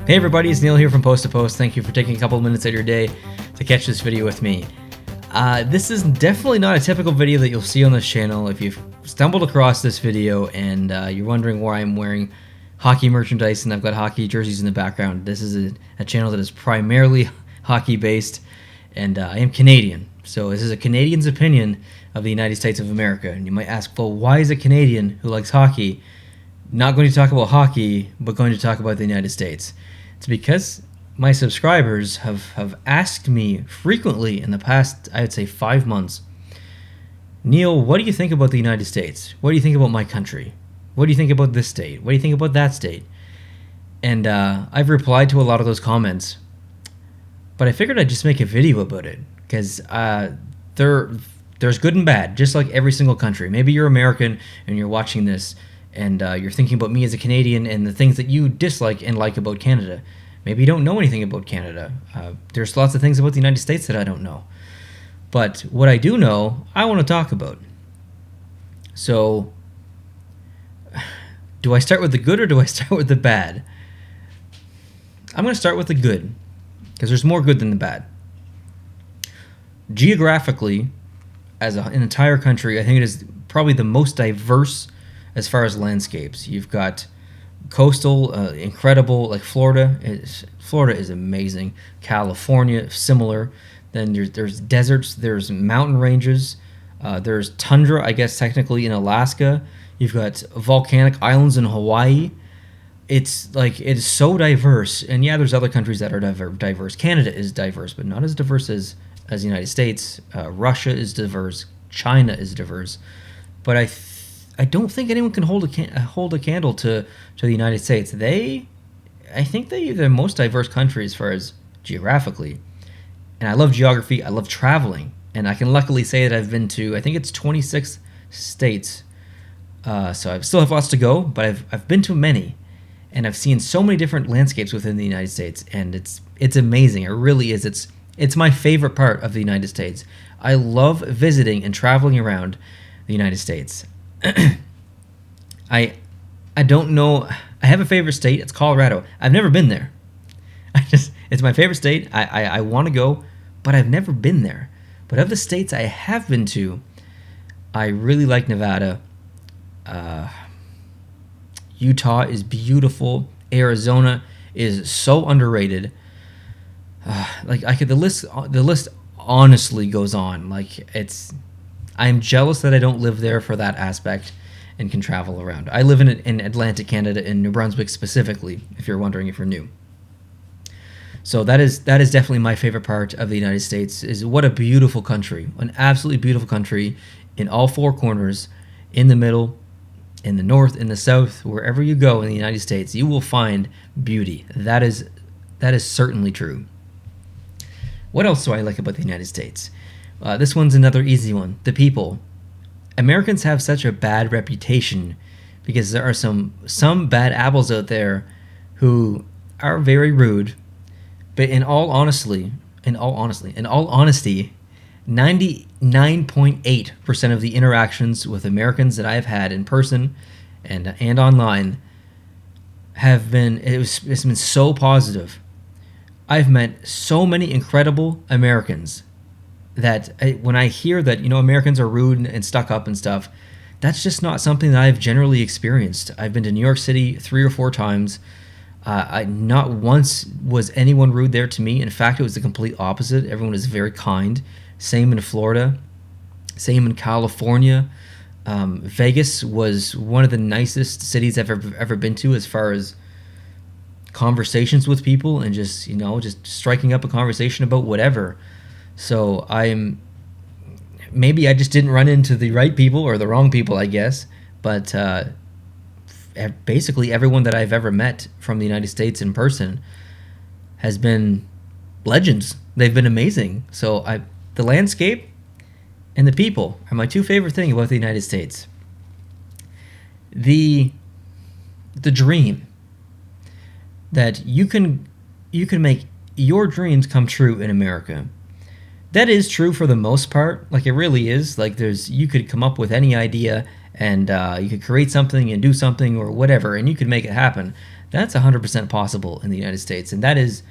Hey everybody, it's Neil here from Post to Post. Thank you for taking a couple of minutes out of your day to catch this video with me. This is definitely not a typical video that you'll see on this channel. If you've stumbled across this video and you're wondering why I'm wearing hockey merchandise and I've got hockey jerseys in the background, this is a channel that is primarily hockey based, and I am Canadian. So this is a Canadian's opinion of the United States of America. And you might ask, well, why is a Canadian who likes hockey not going to talk about hockey, but going to talk about the United States? It's because my subscribers have asked me frequently in the past, I would say 5 months, Neil, what do you think about the United States? What do you think about my country? What do you think about this state? What do you think about that state? And I've replied to a lot of those comments, but I figured I'd just make a video about it, because there's good and bad, just like every single country. Maybe you're American and you're watching this, and you're thinking about me as a Canadian and the things that you dislike and like about Canada. Maybe you don't know anything about Canada. There's lots of things about the United States that I don't know. But what I do know, I want to talk about. So, do I start with the good or do I start with the bad? I'm going to start with the good, because there's more good than the bad. Geographically, as an entire country, I think it is probably the most diverse as far as landscapes. You've got coastal, incredible, like Florida. Florida is amazing. California, similar. Then there's deserts, there's mountain ranges, there's tundra, I guess technically, in Alaska. You've got volcanic islands in Hawaii. It's so diverse. And yeah, there's other countries that are diverse. Canada is diverse, but not as diverse as the United States. Russia is diverse. China is diverse. But I don't think anyone can hold a candle to the United States. I think they're the most diverse country as far as geographically. And I love geography. I love traveling. And I can luckily say that I've been to, I think it's 26 states. So I still have lots to go, but I've been to many. And I've seen so many different landscapes within the United States. And it's amazing. It really is. It's my favorite part of the United States. I love visiting and traveling around the United States. I don't know. I have a favorite state. It's Colorado. I've never been there. It's my favorite state. I want to go, but I've never been there. But of the states I have been to, I really like Nevada. Utah is beautiful. Arizona is so underrated. The list honestly goes on. I'm jealous that I don't live there for that aspect and can travel around. I live in Atlantic Canada, in New Brunswick specifically, if you're wondering if you're new. So that is definitely my favorite part of the United States, is what a beautiful country. An absolutely beautiful country in all four corners, in the middle, in the north, in the south, wherever you go in the United States, you will find beauty. That is certainly true. What else do I like about the United States? This one's another easy one. The people. Americans have such a bad reputation because there are some bad apples out there who are very rude. But in all honesty, 99.8% of the interactions with Americans that I've had in person and online have been, it's been so positive. I've met so many incredible Americans that when I hear that, Americans are rude and stuck up and stuff, that's just not something that I've generally experienced. I've been to New York City 3 or 4 times. Not once was anyone rude there to me. In fact, it was the complete opposite. Everyone is very kind. Same in Florida. Same in California. Vegas was one of the nicest cities I've ever been to as far as conversations with people and just striking up a conversation about whatever. So maybe I just didn't run into the right people or the wrong people, I guess. But basically everyone that I've ever met from the United States in person has been legends. They've been amazing. So the landscape and the people are my two favorite things about the United States. The dream that you can make your dreams come true in America. That is true for the most part. It really is. You could come up with any idea and you could create something and do something or whatever, and you could make it happen. That's 100% possible in the United States, and that is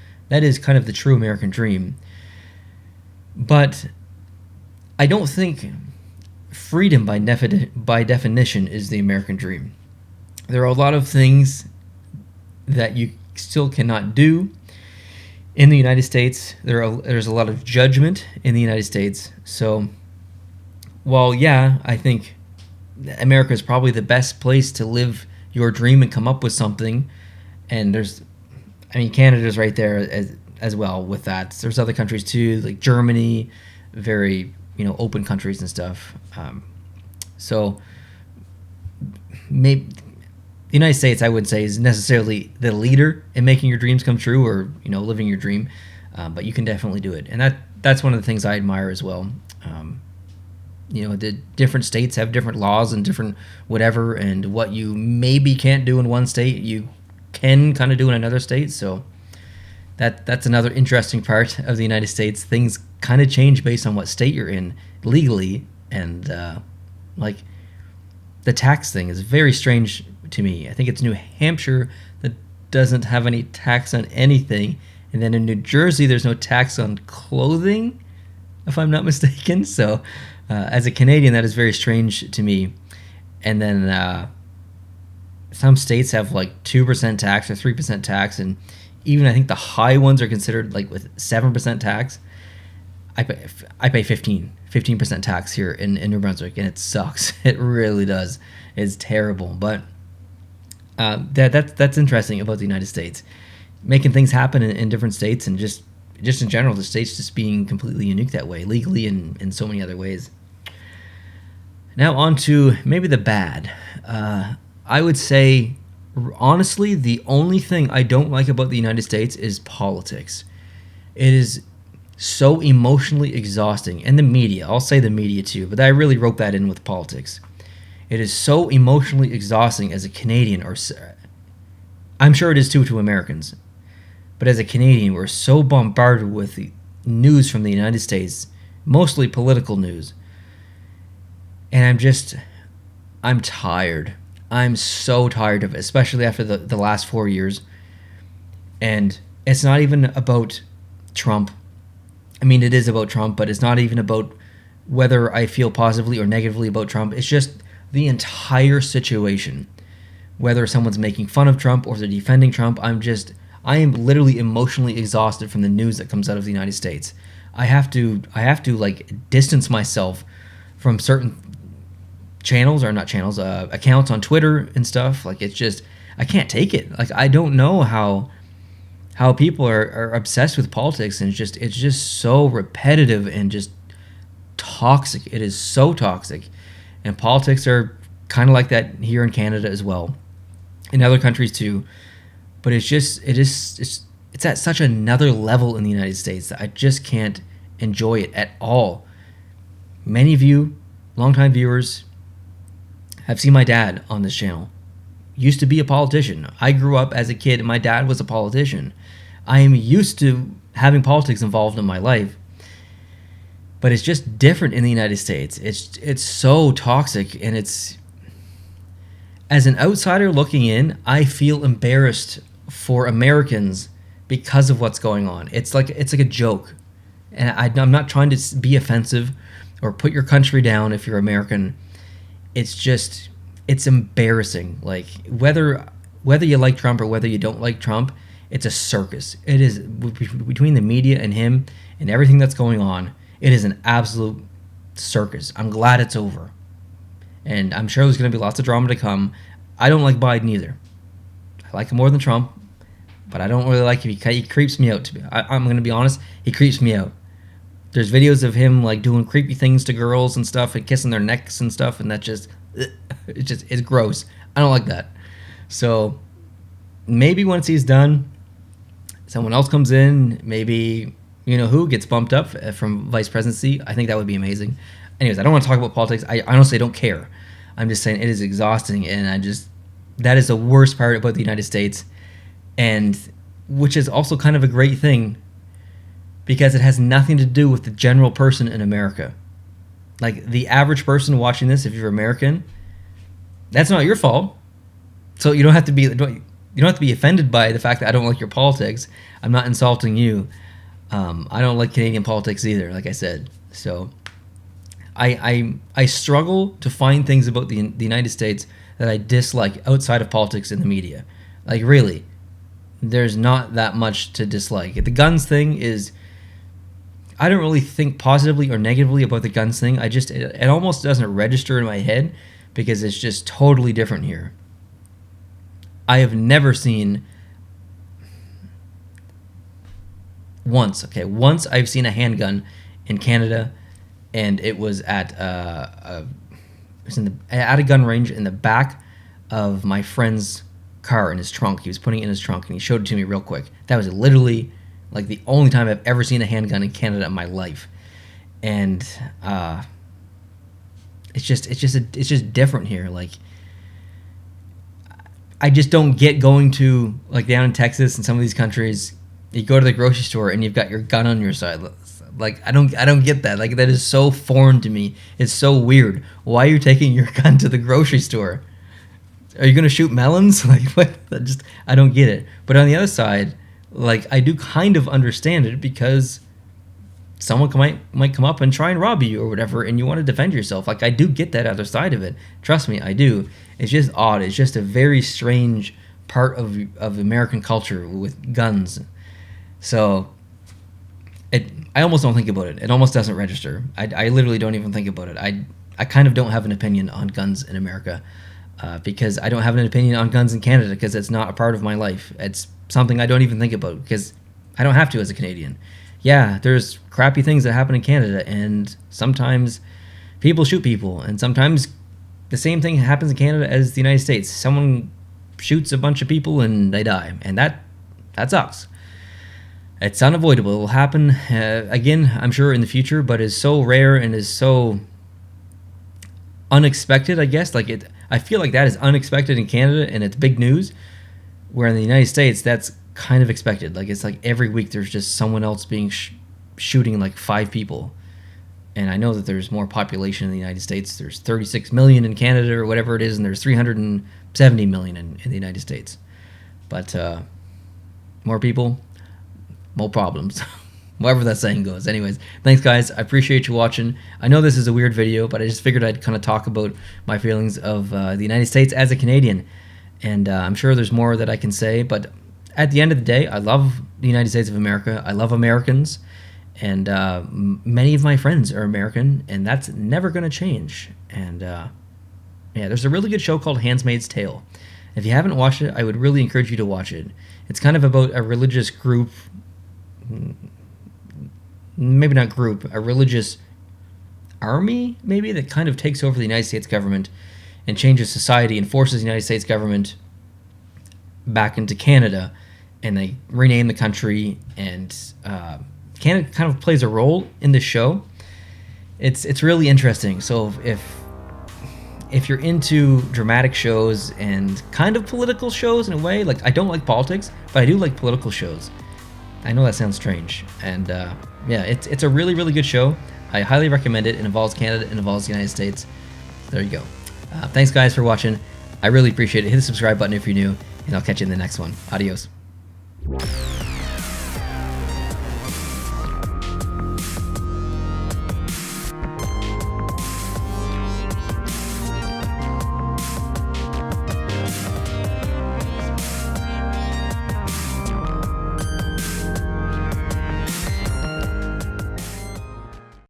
kind of the true American dream. But I don't think freedom by definition is the American dream. There are a lot of things that you still cannot do in the United States. There's a lot of judgment in the United States. So while, yeah, I think America is probably the best place to live your dream and come up with something, and Canada's right there as well with that. There's other countries too, like Germany, very open countries and stuff. So maybe the United States, I wouldn't say, is necessarily the leader in making your dreams come true or living your dream, but you can definitely do it, and that's one of the things I admire as well. The different states have different laws and different whatever, and what you maybe can't do in one state, you can kind of do in another state. So that's another interesting part of the United States. Things kind of change based on what state you're in legally, and like the tax thing is very strange to me. I think it's New Hampshire that doesn't have any tax on anything, and then in New Jersey there's no tax on clothing, if I'm not mistaken. So as a Canadian, that is very strange to me. And then some states have like 2% tax or 3% tax, and even I think the high ones are considered like with 7% tax. I pay 15% tax here in New Brunswick, and it sucks. It really does. It's terrible. But that's interesting about the United States, making things happen in different states, and just in general, the states just being completely unique that way, legally and in so many other ways. Now on to maybe the bad. I would say, honestly, the only thing I don't like about the United States is politics. It is so emotionally exhausting. And the media, I'll say the media too, but I really rope that in with politics. It is so emotionally exhausting as a Canadian, or I'm sure it is too to Americans, but as a Canadian, we're so bombarded with the news from the United States, mostly political news. And I'm tired. I'm so tired of it, especially after the last 4 years. And it's not even about Trump. I mean, it is about Trump, but it's not even about whether I feel positively or negatively about Trump. It's just the entire situation. Whether someone's making fun of Trump or they're defending Trump, I am literally emotionally exhausted from the news that comes out of the United States. I have to like distance myself from certain channels, or not channels, accounts on Twitter and stuff. Like, it's just, I can't take it. Like, I don't know how people are obsessed with politics, and it's just so repetitive and just toxic. It is so toxic. And politics are kind of like that here in Canada as well, in other countries too. But it's at such another level in the United States that I just can't enjoy it at all. Many of you, longtime viewers, have seen my dad on this channel. Used to be a politician. I grew up as a kid and my dad was a politician. I am used to having politics involved in my life, but it's just different in the United States. It's so toxic, and it's, as an outsider looking in, I feel embarrassed for Americans because of what's going on. It's like a joke, and I'm not trying to be offensive or put your country down if you're American. It's embarrassing. Like, whether you like Trump or whether you don't like Trump, it's a circus. It is, between the media and him and everything that's going on, it is an absolute circus. I'm glad it's over, and I'm sure there's going to be lots of drama to come. I don't like Biden either. I like him more than Trump, but I don't really like him. He creeps me out. I'm going to be honest. He creeps me out. There's videos of him like doing creepy things to girls and stuff, and kissing their necks and stuff, and it's gross. I don't like that. So maybe once he's done, someone else comes in. Maybe who gets bumped up from vice presidency. I think that would be amazing. Anyways, I don't want to talk about politics. I honestly don't care. I'm just saying it is exhausting, and that is the worst part about the United States, and which is also kind of a great thing, because it has nothing to do with the general person in America. Like, the average person watching this, if you're American, That's not your fault. So you don't have to be offended by the fact that I don't like your politics. I'm not insulting you. I don't like Canadian politics either, like I said. So I struggle to find things about the United States that I dislike outside of politics and the media. Like, really, there's not that much to dislike. The guns thing is, I don't really think positively or negatively about the guns thing. It almost doesn't register in my head because it's just totally different here. I have never seen once I've seen a handgun in Canada, and it was at a gun range in the back of my friend's car in his trunk. He was putting it in his trunk, and he showed it to me real quick. That was literally like the only time I've ever seen a handgun in Canada in my life, and it's just different here. Like, I just don't get going to, like, down in Texas and some of these countries. You go to the grocery store and you've got your gun on your side. Like, I don't get that. Like, that is so foreign to me. It's so weird. Why are you taking your gun to the grocery store? Are you gonna shoot melons? Like, what? I don't get it. But on the other side, like, I do kind of understand it because someone might come up and try and rob you or whatever, and you want to defend yourself. Like, I do get that other side of it. Trust me, I do. It's just odd. It's just a very strange part of American culture with guns. So I almost don't think about it. It almost doesn't register. I literally don't even think about it. I kind of don't have an opinion on guns in America because I don't have an opinion on guns in Canada because it's not a part of my life. It's something I don't even think about because I don't have to as a Canadian. Yeah, there's crappy things that happen in Canada, and sometimes people shoot people, and sometimes the same thing happens in Canada as the United States. Someone shoots a bunch of people and they die, and that sucks. It's unavoidable. It will happen again, I'm sure, in the future, but is so rare and is so unexpected, I guess. I feel like that is unexpected in Canada, and it's big news, where in the United States, that's kind of expected. Like, it's like every week there's just someone else being shooting like 5 people. And I know that there's more population in the United States. There's 36 million in Canada or whatever it is, and there's 370 million in the United States. But more people, more problems. Whatever that saying goes. Anyways, thanks guys. I appreciate you watching. I know this is a weird video, but I just figured I'd kind of talk about my feelings of the United States as a Canadian. And I'm sure there's more that I can say, but at the end of the day, I love the United States of America. I love Americans. And many of my friends are American, and that's never going to change. And yeah, there's a really good show called Handmaid's Tale. If you haven't watched it, I would really encourage you to watch it. It's kind of about a religious group, maybe not group, a religious army, maybe, that kind of takes over the United States government and changes society and forces the United States government back into Canada, and they rename the country, and Canada kind of plays a role in the show. It's really interesting. So if you're into dramatic shows and kind of political shows in a way, like, I don't like politics, but I do like political shows. I know that sounds strange, and yeah, it's a really, really good show. I highly recommend it. It involves Canada, it involves the United States. There you go. Thanks guys for watching. I really appreciate it. Hit the subscribe button if you're new, and I'll catch you in the next one. Adios.